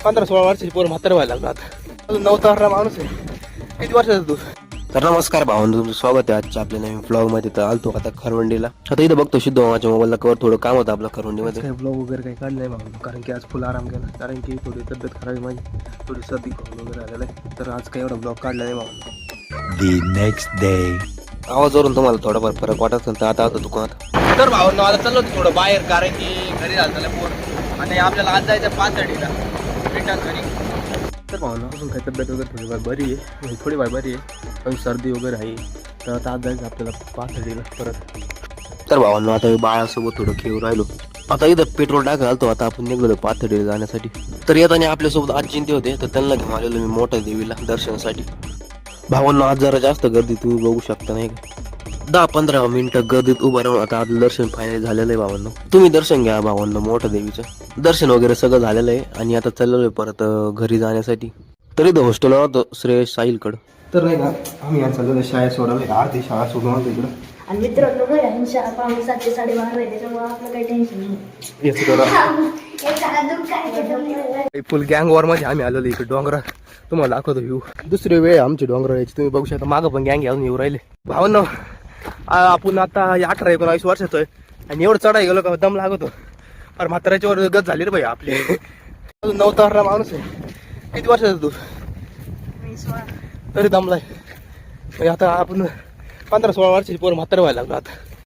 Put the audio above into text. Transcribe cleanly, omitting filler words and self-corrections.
15-16 वर्षाची पोर म्हातारा व्हायला लागला आता. अजून 9 माणूस आहे. किती वर्षाचा तू? तर नमस्कार भावांनो, तुमचं स्वागत आहे आजच्या आपल्या नवीन व्लॉग मध्ये. तर आलतो आता खरवंडीला. आता इथं बघतो सिद्धू मामाच्या मोबाईलला कवर थोडं काम होतं आपलं खरवंडीमध्ये. काही ब्लॉग वगैरे काही काढलं नाही भाऊ, कारण की आज फुल आराम केला. कारण की थोडी तब्येत खराब आहे माझी, थोडी सर्दी खोकला वगैरे आलेला आहे. तर आज काही एवढा ब्लॉग काढला नाही भाऊ. The next day. आवाजावरून तुम्हाला थोडाफार फरक वाटत असेल तर आता दुकानात. तर भावांनो आता चाललो थोडं बाहेर, कारण की घरी झालं पोर आणि आपल्याला आज जायचं पाचडीला रिटर्न घरी. तर भावांनो अजून काही तब्येत वगैरे थोडी बरी आहे, म्हणजे थोडी बरी आहे, पण सर्दी वगैरे आहे. तर आता आज जायचं आपल्याला पाचडीला परत. तर भावांनो आता बाळासोबत थोडं खेळून राहिलो. आता इथं पेट्रोल टाकायला आलतो. आता आपण निघलो पाथर्डीला जाण्यासाठी. तर येताना आपल्यासोबत आज चिंते होते, तर त्यांना घेऊन आलेलो मी मोठ्या देवीला दर्शनासाठी. भावांनो आज जरा जास्त गर्दी तुम्ही बघू शकता नाही का. 10-15 मिनिटं गर्दीत उभं राहून आता आपलं दर्शन फायनल झालेलं आहे भावांनो. तुम्ही दर्शन घ्या भावांनो मोठ्या देवीचं दर्शन वगैरे सगळं झालेलं आहे. आणि आता चाललोय परत घरी जाण्यासाठी. तरी इथं हॉस्टेलला होतो श्रेयस साहिलकडं. तर नाही का आम्ही आज चाललो शाळेत सोडायला, अर्धी शाळा सोडून आलो इकडं. आणि मित्रांनो घरी आहे, शाळा पावणे 7 ते 12:30 आहे, त्याच्यामुळे आपलं काही टेन्शन नाही. फुल गँग वॉर मध्ये आम्ही आलेलो इकडे डोंगरात. तुम्हाला दाखवतो व्ह्यू. दुसरी वेळ आमची डोंगर यायची, तुम्ही बघू शकता. मागं पण गँग अजून येऊ राहिले. भावनो आपण आता 18-19 वर्षाचं आहे आणि एवढं चढाई गेलो का दम लागतो. अरे म्हाताऱ्याच्या वर गत झाली रे भाई आपली. अजून 9 माणूस आहे. किती वर्षाचा तू? तरी दमलाय. आता आपण 15-16 वर्षाची पोर म्हातारा व्हायला लागलो आता.